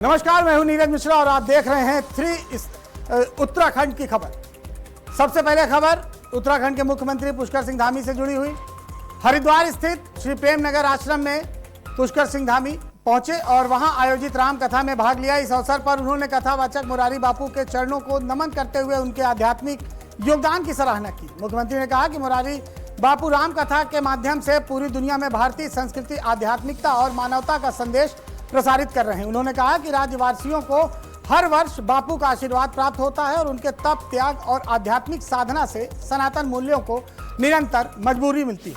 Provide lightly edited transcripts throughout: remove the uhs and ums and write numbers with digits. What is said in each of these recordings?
नमस्कार, मैं हूं नीरज मिश्रा और आप देख रहे हैं उत्तराखंड की खबर। सबसे पहले खबर उत्तराखंड के मुख्यमंत्री पुष्कर सिंह धामी से जुड़ी हुई। हरिद्वार स्थित श्री प्रेम नगर आश्रम में पुष्कर सिंह धामी पहुंचे और वहां आयोजित राम कथा में भाग लिया। इस अवसर पर उन्होंने कथावाचक मुरारी बापू के चरणों को नमन करते हुए उनके आध्यात्मिक योगदान की सराहना की। मुख्यमंत्री ने कहा कि मुरारी बापू राम कथा के माध्यम से पूरी दुनिया में भारतीय संस्कृति, आध्यात्मिकता और मानवता का संदेश प्रसारित कर रहे हैं। उन्होंने कहा कि राज्यवासियों को हर वर्ष बापू का आशीर्वाद प्राप्त होता है और उनके तप, त्याग और आध्यात्मिक साधना से सनातन मूल्यों को निरंतर मजबूरी मिलती है।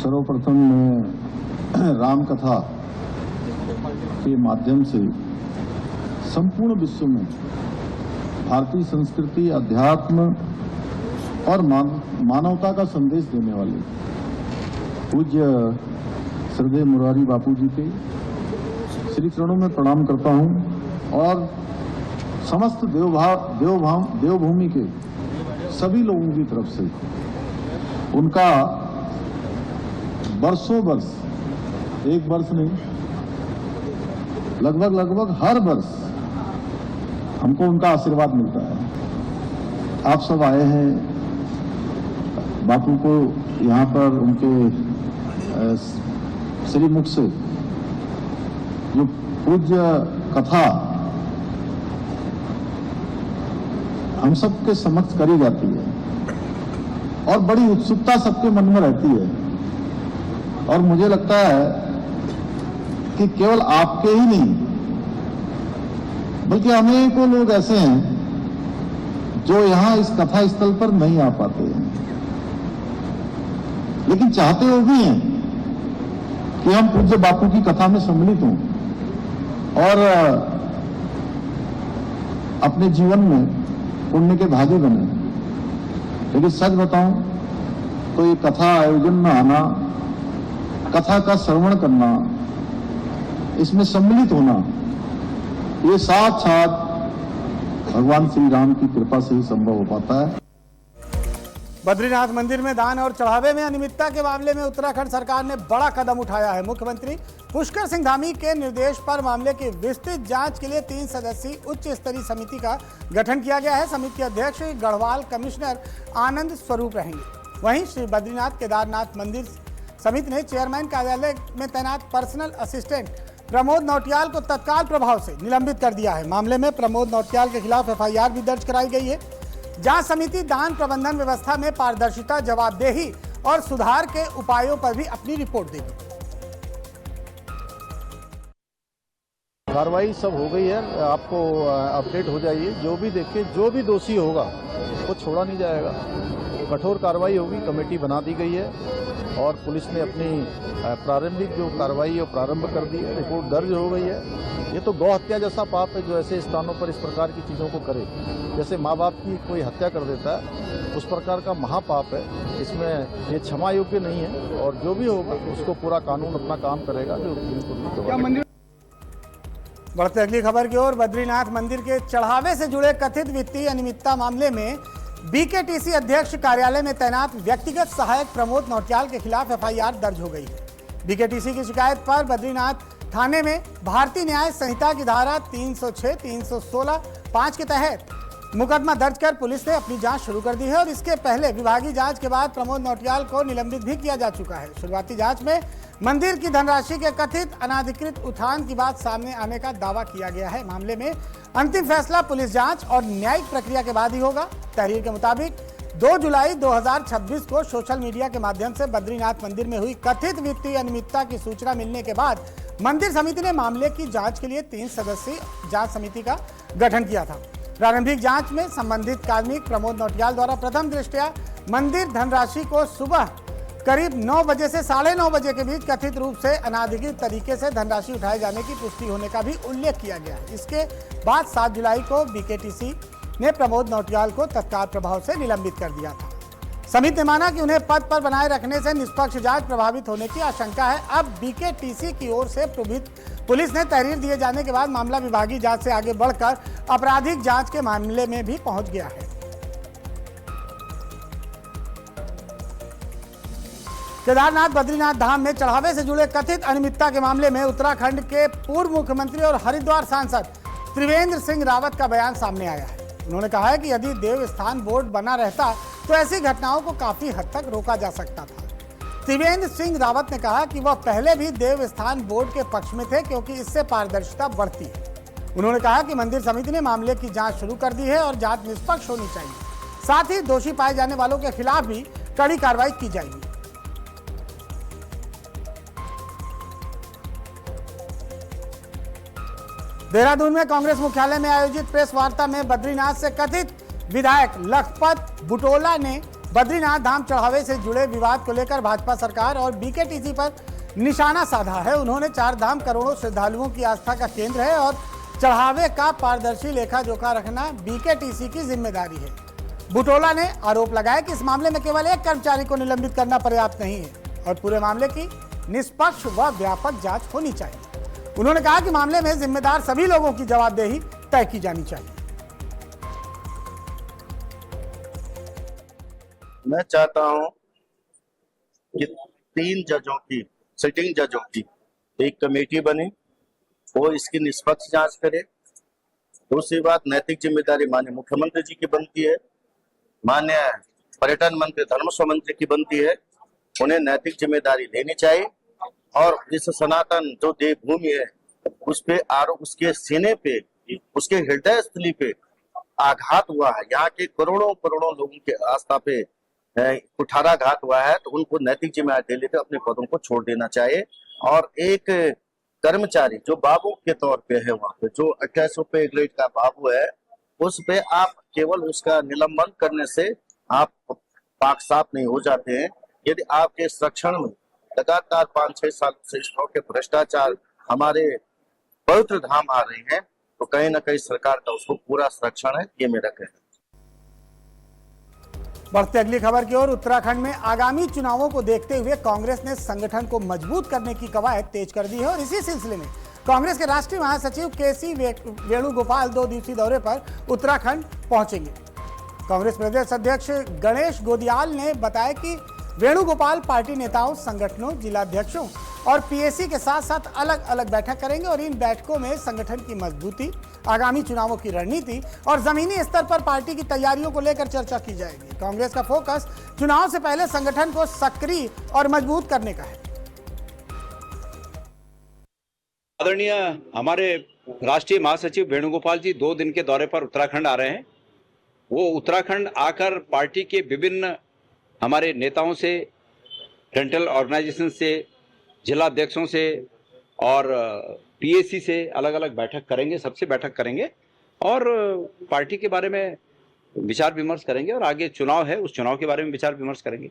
सर्वप्रथम मैं राम कथा के माध्यम से संपूर्ण विश्व में भारतीय संस्कृति, अध्यात्म और मानवता का संदेश देने वाले पूज्य श्रद्धेय मुरारी बापू जी के श्री चरणों में प्रणाम करता हूं और समस्त देवभूमि के सभी लोगों की तरफ से उनका वर्षों वर्ष, एक वर्ष नहीं, लगभग हर वर्ष हमको उनका आशीर्वाद मिलता है। आप सब आए हैं बापू को यहाँ पर उनके श्रीमुख से जो पूज्य कथा हम सबके समक्ष करी जाती है और बड़ी उत्सुकता सबके मन में रहती है। और मुझे लगता है कि केवल आपके ही नहीं बल्कि अनेकों लोग ऐसे हैं जो यहां इस कथा स्थल पर नहीं आ पाते हैं, लेकिन चाहते वो भी हैं कि हम पूज्य बापू की कथा में सम्मिलित हों और अपने जीवन में पुण्य के भागी बने। लेकिन सच बताऊं तो ये कथा आयोजन में आना, कथा का श्रवण करना, इसमें सम्मिलित होना, ये साथ भगवान श्री राम की कृपा से ही संभव हो पाता है। बद्रीनाथ मंदिर में दान और चढ़ावे में अनियमितता के मामले में उत्तराखंड सरकार ने बड़ा कदम उठाया है। मुख्यमंत्री पुष्कर सिंह धामी के निर्देश पर मामले की विस्तृत जांच के लिए 3 सदस्यीय उच्च स्तरीय समिति का गठन किया गया है। समिति के अध्यक्ष गढ़वाल कमिश्नर आनंद स्वरूप रहेंगे। वहीं श्री बद्रीनाथ केदारनाथ मंदिर समिति ने चेयरमैन कार्यालय में तैनात पर्सनल असिस्टेंट प्रमोद नौटियाल को तत्काल प्रभाव से निलंबित कर दिया है। मामले में प्रमोद नौटियाल के खिलाफ एफआईआर भी दर्ज कराई गई है। जांच समिति दान प्रबंधन व्यवस्था में पारदर्शिता, जवाबदेही और सुधार के उपायों पर भी अपनी रिपोर्ट देगी। कार्रवाई सब हो गई है, आपको अपडेट हो जाइए। जो भी देखे, जो भी दोषी होगा वो छोड़ा नहीं जाएगा। कठोर कार्रवाई होगी। कमेटी बना दी गई है और पुलिस ने अपनी प्रारंभिक जो कार्रवाई है प्रारंभ कर दी है। रिपोर्ट दर्ज हो गई है। ये तो गौ हत्या जैसा पाप है जो ऐसे स्थानों पर इस प्रकार की चीज़ों को करे। जैसे माँ बाप की कोई हत्या कर देता है, उस प्रकार का महापाप है। इसमें ये क्षमा योग्य नहीं है और जो भी होगा उसको पूरा कानून अपना काम करेगा। जो बढ़ते अगली खबर की ओर, बद्रीनाथ मंदिर के चढ़ावे से जुड़े कथित वित्तीय अनियमितता मामले में बीकेटीसी अध्यक्ष कार्यालय में तैनात व्यक्तिगत सहायक प्रमोद नौटियाल के खिलाफ एफआईआर दर्ज हो गई है। बीकेटीसी की शिकायत पर बद्रीनाथ थाने में भारतीय न्याय संहिता की धारा 306, 316, 5 के तहत मुकदमा दर्ज कर पुलिस ने अपनी जांच शुरू कर दी है और इसके पहले विभागीय जांच के बाद प्रमोद नौटियाल को निलंबित भी किया जा चुका है। शुरुआती जांच में मंदिर की धनराशि के कथित अनाधिकृत उठान की बात सामने आने का दावा किया गया है। मामले में अंतिम फैसला पुलिस जांच और न्यायिक प्रक्रिया के बाद ही होगा। तहरीर के मुताबिक 2 जुलाई 2026 को सोशल मीडिया के माध्यम से बद्रीनाथ मंदिर में हुई कथित वित्तीय अनियमितता की सूचना मिलने के बाद मंदिर समिति ने मामले की जांच के लिए 3 सदस्यीय जांच समिति का गठन किया था। प्रारंभिक जांच में संबंधित कार्मिक प्रमोद नौटियाल द्वारा प्रथम दृष्टया मंदिर धनराशि को सुबह करीब 9 बजे से 9:30 बजे के बीच कथित रूप से अनाधिकृत तरीके से धनराशि उठाए जाने की पुष्टि होने का भी उल्लेख किया गया है। इसके बाद 7 जुलाई को बीकेटीसी ने प्रमोद नौटियाल को तत्काल प्रभाव से निलंबित कर दिया था। समिति ने माना कि उन्हें पद पर बनाए रखने से निष्पक्ष जांच प्रभावित होने की आशंका है। अब बीकेटीसी की ओर से पुलिस ने तहरीर दिए जाने के बाद मामला विभागीय जांच से आगे बढ़कर आपराधिक जांच के मामले में भी पहुंच गया है। केदारनाथ बद्रीनाथ धाम में चढ़ावे से जुड़े कथित अनियमितता के मामले में उत्तराखंड के पूर्व मुख्यमंत्री और हरिद्वार सांसद त्रिवेंद्र सिंह रावत का बयान सामने आया है। उन्होंने कहा है कि यदि देवस्थान बोर्ड बना रहता तो ऐसी घटनाओं को काफी हद तक रोका जा सकता था। त्रिवेंद्र सिंह रावत ने कहा कि वह पहले भी देवस्थान बोर्ड के पक्ष में थे क्योंकि इससे पारदर्शिता बढ़ती है। उन्होंने कहा कि मंदिर समिति ने मामले की जांच शुरू कर दी है और जांच निष्पक्ष होनी चाहिए। साथ ही दोषी पाए जाने वालों के खिलाफ भी कड़ी कार्रवाई की जाएगी। देहरादून में कांग्रेस मुख्यालय में आयोजित प्रेस वार्ता में बद्रीनाथ से कथित विधायक लखपत बुटोला ने बद्रीनाथ धाम चढ़ावे से जुड़े विवाद को लेकर भाजपा सरकार और बीकेटीसी पर निशाना साधा है। उन्होंने चार धाम करोड़ों श्रद्धालुओं की आस्था का केंद्र है और चढ़ावे का पारदर्शी लेखा जोखा रखना बीकेटीसी की जिम्मेदारी है। बुटोला ने आरोप लगाया कि इस मामले में केवल एक कर्मचारी को निलंबित करना पर्याप्त नहीं है और पूरे मामले की निष्पक्ष व व्यापक जांच होनी चाहिए। उन्होंने कहा कि मामले में जिम्मेदार सभी लोगों की जवाबदेही तय की जानी चाहिए। मैं चाहता हूं कि 3 जजों की सिटिंग जजों की एक कमेटी बने, वो इसकी निष्पक्ष जांच करे। दूसरी बात, नैतिक जिम्मेदारी माननीय मुख्यमंत्री जी की बनती है, माननीय पर्यटन मंत्री धर्मस्व मंत्री की बनती है। उन्हें नैतिक जिम्मेदारी लेनी चाहिए और इस सनातन जो देवभूमि है उस पे आरोप, उसके सीने पे, उसके हृदय स्थली पे आघात हुआ है। यहाँ के करोड़ों लोगों के आस्था पे कुठाराघात हुआ है, तो उनको नैतिक जिम्मेदारी लेकर अपने पदों को छोड़ देना चाहिए। और एक कर्मचारी जो बाबू के तौर पे है, वहाँ पे जो 28 रुपए ग्रेड का बाबू है, उस पे आप केवल उसका निलंबन करने से आप पाक साफ नहीं हो जाते हैं। यदि आपके संरक्षण में लगातार 5-6 साल से इस तरह के भ्रष्टाचार हमारे पवित्र धाम आ रहे हैं, तो कहीं ना कहीं सरकार का उसको पूरा संरक्षण है, ये मेरा कहना है। बढ़ते अगली खबर की ओर। उत्तराखंड में आगामी चुनावों को देखते हुए कांग्रेस ने संगठन को मजबूत करने की कवायद तेज कर दी है और इसी सिलसिले में कांग्रेस के राष्ट्रीय महासचिव केसी वेणुगोपाल 2 दिवसीय दौरे पर उत्तराखंड पहुंचेंगे। कांग्रेस प्रदेश अध्यक्ष गणेश गोदियाल ने बताया कि वेणुगोपाल पार्टी नेताओं, संगठनों, जिलाध्यक्षों और पीएसी के साथ साथ अलग अलग बैठक करेंगे और इन बैठकों में संगठन की मजबूती, आगामी चुनावों की रणनीति और जमीनी स्तर पर पार्टी की तैयारियों को लेकर चर्चा की जाएगी। कांग्रेस का फोकस चुनाव से पहले संगठन को सक्रिय और मजबूत करने का है। आदरणीय हमारे राष्ट्रीय महासचिव वेणुगोपाल जी 2 दिन के दौरे पर उत्तराखंड आ रहे हैं। वो उत्तराखंड आकर पार्टी के विभिन्न हमारे नेताओं से, सेंट्रल ऑर्गेनाइजेशन से, जिला अध्यक्षों से और पीएसी से अलग अलग बैठक करेंगे, सबसे बैठक करेंगे और पार्टी के बारे में विचार विमर्श करेंगे और आगे चुनाव है उस चुनाव के बारे में विचार विमर्श करेंगे।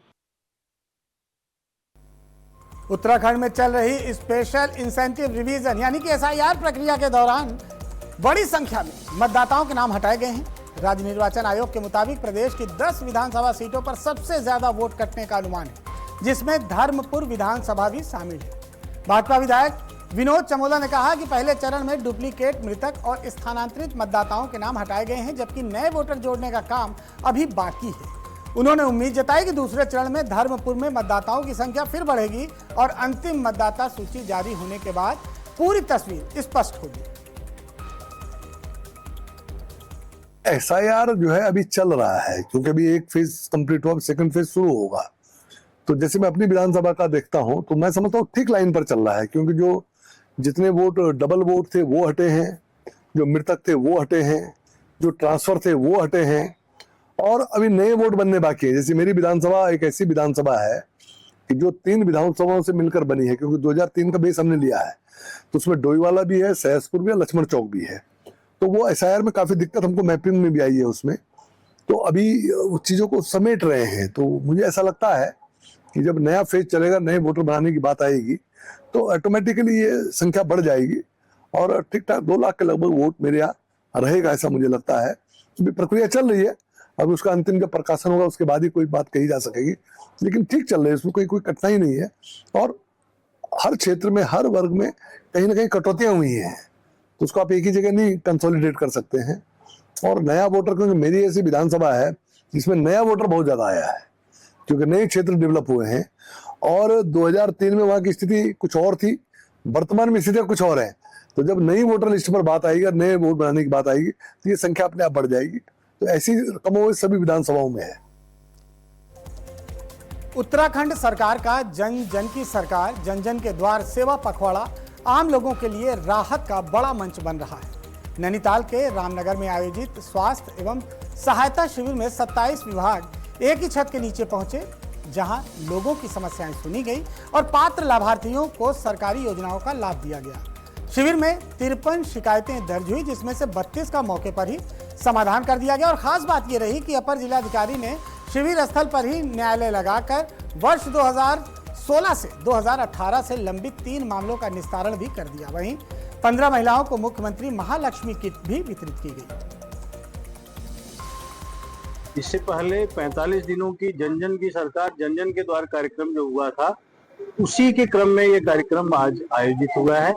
उत्तराखंड में चल रही स्पेशल इंसेंटिव रिवीजन यानी कि एसआईआर प्रक्रिया के दौरान बड़ी संख्या में मतदाताओं के नाम हटाए गए हैं। राज्य निर्वाचन आयोग के मुताबिक प्रदेश की 10 विधानसभा सीटों पर सबसे ज्यादा वोट कटने का अनुमान है, जिसमें धर्मपुर विधानसभा भी शामिल है। भाजपा विधायक विनोद चमोला ने कहा कि पहले चरण में डुप्लीकेट, मृतक और स्थानांतरित मतदाताओं के नाम हटाए गए हैं, जबकि नए वोटर जोड़ने का काम अभी बाकी है। उन्होंने उम्मीद जताई कि दूसरे चरण में धर्मपुर में मतदाताओं की संख्या फिर बढ़ेगी और अंतिम मतदाता सूची जारी होने के बाद पूरी तस्वीर स्पष्ट होगी। एसआईआर जो है अभी चल रहा है, क्योंकि अभी एक फेज कंप्लीट हुआ, सेकंड फेज शुरू होगा। तो जैसे मैं अपनी विधानसभा का देखता हूं तो मैं समझता हूँ ठीक लाइन पर चल रहा है, क्योंकि जो जितने वोट डबल वोट थे वो हटे हैं, जो मृतक थे वो हटे हैं, जो ट्रांसफर थे वो हटे हैं और अभी नए वोट बनने बाकी है। जैसे मेरी विधानसभा एक ऐसी विधानसभा है कि जो 3 विधानसभाओं से मिलकर बनी है, क्योंकि 2003 का बेस हमने लिया है, तो उसमें डोईवाला भी है, सहसपुर भी है, लक्ष्मण चौक भी है। तो वो एसआईआर में काफी दिक्कत हमको मैपिंग में भी आई है उसमें, तो अभी उस चीजों को समेट रहे हैं। तो मुझे ऐसा लगता है कि जब नया फेज चलेगा, नए वोटर बनाने की बात आएगी, तो ऑटोमेटिकली ये संख्या बढ़ जाएगी और ठीक ठाक 2 लाख के लगभग वोट मेरे यहाँ रहेगा, ऐसा मुझे लगता है। अभी प्रक्रिया चल रही है, अब उसका अंतिम जब प्रकाशन होगा उसके बाद ही कोई बात कही जा सकेगी, लेकिन ठीक चल रही है, इसमें कोई कठिनाई नहीं है और हर क्षेत्र में हर वर्ग में कहीं ना कहीं कटौतियां हुई हैं, तो उसको आप एक ही जगह नहीं कंसोलिडेट कर सकते हैं। और नया वोटर, क्योंकि मेरी ऐसी विधानसभा है जिसमें नया वोटर बहुत ज्यादा आया है, क्योंकि नए क्षेत्र डेवलप हुए हैं। और 2003 में वहां की स्थिति कुछ और थी, वर्तमान में स्थितियां कुछ और है। तो जब नई वोटर लिस्ट पर बात आएगी और नए वोट बनाने की बात आएगी तो ये संख्या अपने आप बढ़ जाएगी। तो ऐसी कमोबेश सभी विधानसभाओं में है। उत्तराखंड सरकार का जन जन की सरकार, जन जन के द्वार सेवा पखवाड़ा आम लोगों के लिए राहत का बड़ा मंच बन रहा है। नैनीताल के रामनगर में आयोजित स्वास्थ्य एवं सहायता शिविर में 27 विभाग एक ही छत के नीचे पहुंचे, जहां लोगों की समस्याएं सुनी गई और पात्र लाभार्थियों को सरकारी योजनाओं का लाभ दिया गया। शिविर में 53 शिकायतें दर्ज हुई, जिसमें से 32 का मौके पर ही समाधान कर दिया गया। और खास बात यह रही कि अपर जिलाधिकारी ने शिविर स्थल पर ही न्यायालय लगाकर वर्ष 2016 से 2018 से लंबित 3 मामलों का निस्तारण भी कर दिया। वहीं 15 महिलाओं को मुख्यमंत्री महालक्ष्मी किट भी वितरित की गई। इससे पहले 45 दिनों की जन जन की सरकार, जन जन के द्वार कार्यक्रम जो हुआ था, उसी के क्रम में ये कार्यक्रम आज आयोजित हुआ है।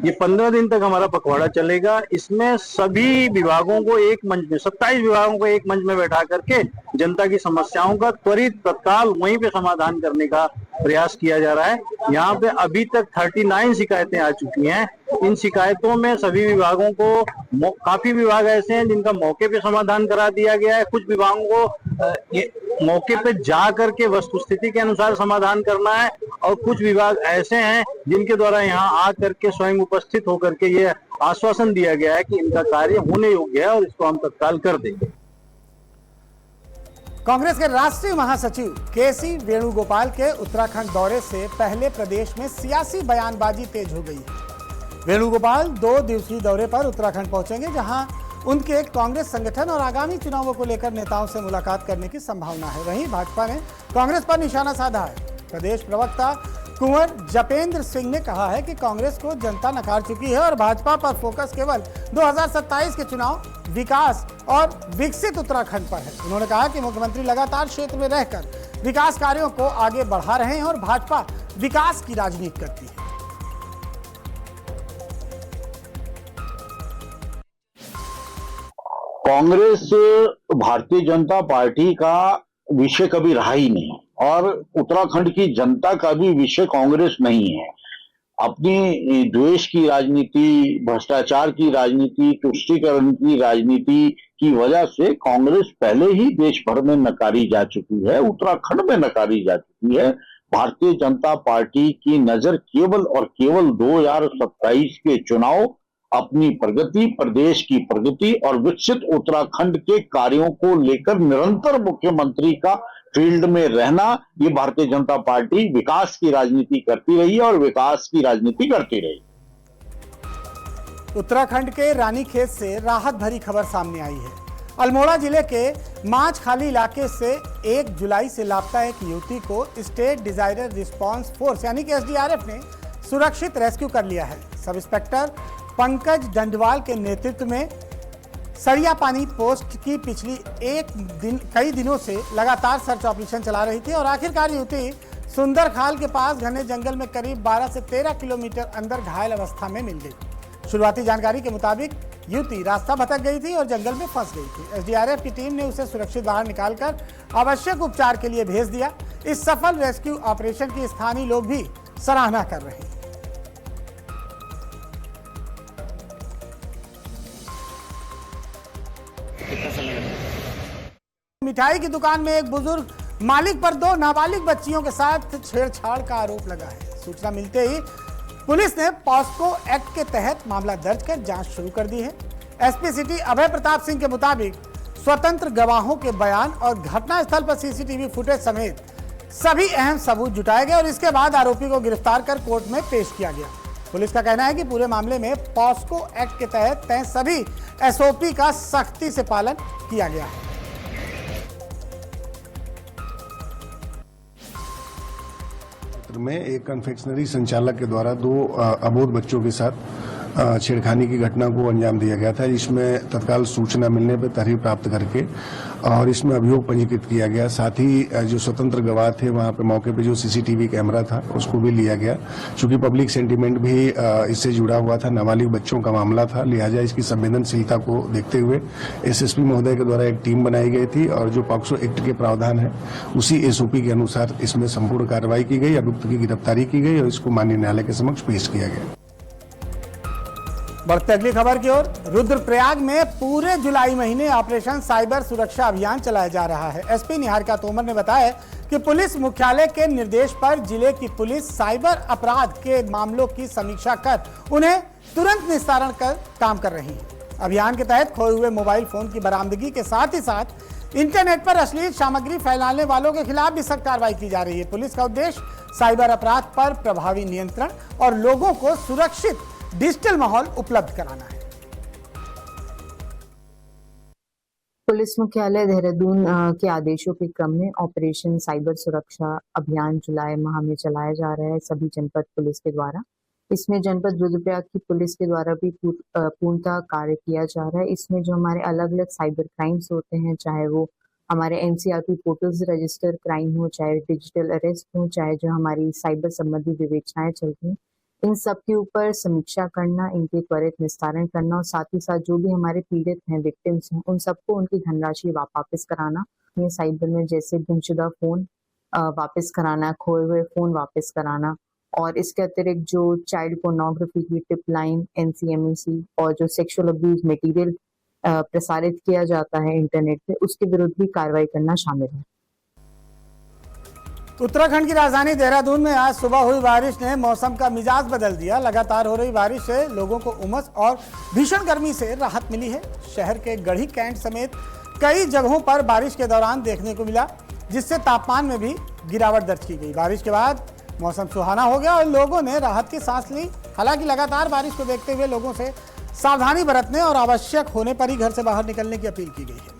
ये 15 दिन तक हमारा पखवाड़ा चलेगा। इसमें सभी विभागों को एक मंच में, 27 विभागों को एक मंच में बैठा करके जनता की समस्याओं का त्वरित तत्काल वहीं पे समाधान करने का प्रयास किया जा रहा है। यहाँ पे अभी तक 39 शिकायतें आ चुकी हैं। इन शिकायतों में सभी विभागों को, काफी विभाग ऐसे हैं जिनका मौके पे समाधान करा दिया गया है। कुछ विभागों को मौके पे जा करके वस्तुस्थिति के अनुसार समाधान करना है, और कुछ विभाग ऐसे हैं जिनके द्वारा यहाँ आ करके स्वयं उपस्थित होकर के ये आश्वासन दिया गया है कि इनका कार्य होने योग्य है और इसको हम तत्काल कर देंगे। कांग्रेस के राष्ट्रीय महासचिव केसी वेणुगोपाल के उत्तराखंड दौरे से पहले प्रदेश में सियासी बयानबाजी तेज हो गई है। वेणुगोपाल 2 दिवसीय दौरे पर उत्तराखंड पहुंचेंगे, जहां उनके कांग्रेस संगठन और आगामी चुनावों को लेकर नेताओं से मुलाकात करने की संभावना है। वहीं भाजपा ने कांग्रेस पर निशाना साधा है। प्रदेश प्रवक्ता कुंवर जपेंद्र सिंह ने कहा है कि कांग्रेस को जनता नकार चुकी है और भाजपा पर फोकस केवल 2027 के चुनाव, विकास और विकसित उत्तराखंड पर है। उन्होंने कहा कि मुख्यमंत्री लगातार क्षेत्र में रहकर विकास कार्यों को आगे बढ़ा रहे हैं और भाजपा विकास की राजनीति करती है। कांग्रेस भारतीय जनता पार्टी का विषय कभी रहा ही नहीं, और उत्तराखंड की जनता का भी विषय कांग्रेस नहीं है। अपनी द्वेष की राजनीति, भ्रष्टाचार की राजनीति, तुष्टीकरण की राजनीति की वजह से कांग्रेस पहले ही देश भर में नकारी जा चुकी है, उत्तराखंड में नकारी जा चुकी है। भारतीय जनता पार्टी की नजर केवल और केवल 2027 के चुनाव, अपनी प्रगति, प्रदेश की प्रगति और विकसित उत्तराखंड के कार्यों को लेकर निरंतर मुख्यमंत्री का फील्ड में रहना, ये भारतीय जनता पार्टी विकास की राजनीति करती रही है और विकास की राजनीति करती रही। उत्तराखंड के रानीखेत से राहत भरी खबर सामने आई है। अल्मोड़ा जिले के माछखाली इलाके से 1 जुलाई से लापता एक युवती को स्टेट डिजास्टर रिस्पांस फोर्स यानी कि SDRF ने सुरक्षित रेस्क्यू कर लिया है। सब इंस्पेक्टर पंकज डंडवाल के नेतृत्व में सरिया पानी पोस्ट की पिछली कई दिनों से लगातार सर्च ऑपरेशन चला रही थी और आखिरकार युवती सुंदर खाल के पास घने जंगल में करीब 12 से 13 किलोमीटर अंदर घायल अवस्था में मिल गई। शुरुआती जानकारी के मुताबिक युवती रास्ता भटक गई थी और जंगल में फंस गई थी। SDRF की टीम ने उसे सुरक्षित बाहर निकालकर आवश्यक उपचार के लिए भेज दिया। इस सफल रेस्क्यू ऑपरेशन की स्थानीय लोग भी सराहना कर रहे हैं। मिठाई की दुकान में एक बुजुर्ग मालिक पर 2 नाबालिग बच्चियों के साथ छेड़छाड़ का आरोप लगा है। सूचना मिलते ही पुलिस ने पॉस्को एक्ट के तहत मामला दर्ज कर जांच शुरू कर दी है। SP सिटी अभय प्रताप सिंह के मुताबिक स्वतंत्र गवाहों के बयान और घटनास्थल पर CCTV फुटेज समेत सभी अहम सबूत जुटाए गए और इसके बाद आरोपी को गिरफ्तार कर कोर्ट में पेश किया गया। पुलिस का कहना है कि पूरे मामले में पॉस्को एक्ट के तहत तय सभी SOP का सख्ती से पालन किया गया है। में एक कन्फेक्शनरी संचालक के द्वारा 2 अबोध बच्चों के साथ छेड़खानी की घटना को अंजाम दिया गया था। इसमें तत्काल सूचना मिलने पर तहरीर प्राप्त करके और इसमें अभियोग पंजीकृत किया गया। साथ ही जो स्वतंत्र गवाह थे वहां पे मौके पे जो सीसीटीवी कैमरा था उसको भी लिया गया। चूंकि पब्लिक सेंटीमेंट भी इससे जुड़ा हुआ था, नाबालिग बच्चों का मामला था, लिहाजा इसकी संवेदनशीलता को देखते हुए एसएसपी महोदय के द्वारा एक टीम बनाई गई थी और जो पॉक्सो एक्ट के प्रावधान है उसी एसओपी के अनुसार इसमें संपूर्ण कार्रवाई की गई, अभियुक्त की गिरफ्तारी की गई और इसको माननीय न्यायालय के समक्ष पेश किया गया। बढ़ते अगली खबर की ओर। रुद्रप्रयाग में पूरे जुलाई महीने ऑपरेशन साइबर सुरक्षा अभियान चलाया जा रहा है। एसपी निहारिका तोमर ने बताया कि पुलिस मुख्यालय के निर्देश पर जिले की पुलिस साइबर अपराध के मामलों की समीक्षा कर उन्हें तुरंत निस्तारण कर काम कर रही है। अभियान के तहत खोए हुए मोबाइल फोन की बरामदगी के साथ ही साथ इंटरनेट पर अश्लील सामग्री फैलाने वालों के खिलाफ भी सख्त कार्रवाई की जा रही है। पुलिस का उद्देश्य साइबर अपराध पर प्रभावी नियंत्रण और लोगों को सुरक्षित डिजिटल माहौल उपलब्ध कराना है। पुलिस मुख्यालय देहरादून के आदेशों के क्रम में ऑपरेशन साइबर सुरक्षा अभियान जुलाई माह में चलाया जा रहा है सभी जनपद पुलिस के द्वारा। इसमें जनपद रुद्रप्रयाग की पुलिस के द्वारा भी पूर्णतः कार्य किया जा रहा है। इसमें जो हमारे अलग अलग साइबर क्राइम्स होते हैं, चाहे वो हमारे एनसीआरपी पोर्टल्स रजिस्टर क्राइम हो, चाहे डिजिटल अरेस्ट हो, चाहे जो हमारी साइबर संबंधी विवेचनाएं चलती हैं, इन सब के ऊपर समीक्षा करना, इनके त्वरित निस्तारण करना और साथ ही साथ जो भी हमारे पीड़ित हैं, विक्टिम्स हैं, उन सबको उनकी धनराशि वापस कराना। ये साइबर में जैसे गुमशुदा फोन वापस कराना, खोए हुए फोन वापस कराना और इसके अतिरिक्त जो चाइल्ड पोर्नोग्राफी की टिप लाइन, एनसीएमसी और जो सेक्सुअल अब्यूज मटेरियल प्रसारित किया जाता है इंटरनेट पे, उसके विरुद्ध भी कार्रवाई करना शामिल है। उत्तराखंड की राजधानी देहरादून में आज सुबह हुई बारिश ने मौसम का मिजाज बदल दिया। लगातार हो रही बारिश से लोगों को उमस और भीषण गर्मी से राहत मिली है। शहर के गढ़ी कैंट समेत कई जगहों पर बारिश के दौरान देखने को मिला, जिससे तापमान में भी गिरावट दर्ज की गई। बारिश के बाद मौसम सुहाना हो गया और लोगों ने राहत की सांस ली। हालांकि लगातार बारिश को देखते हुए लोगों से सावधानी बरतने और आवश्यक होने पर ही घर से बाहर निकलने की अपील की गई है।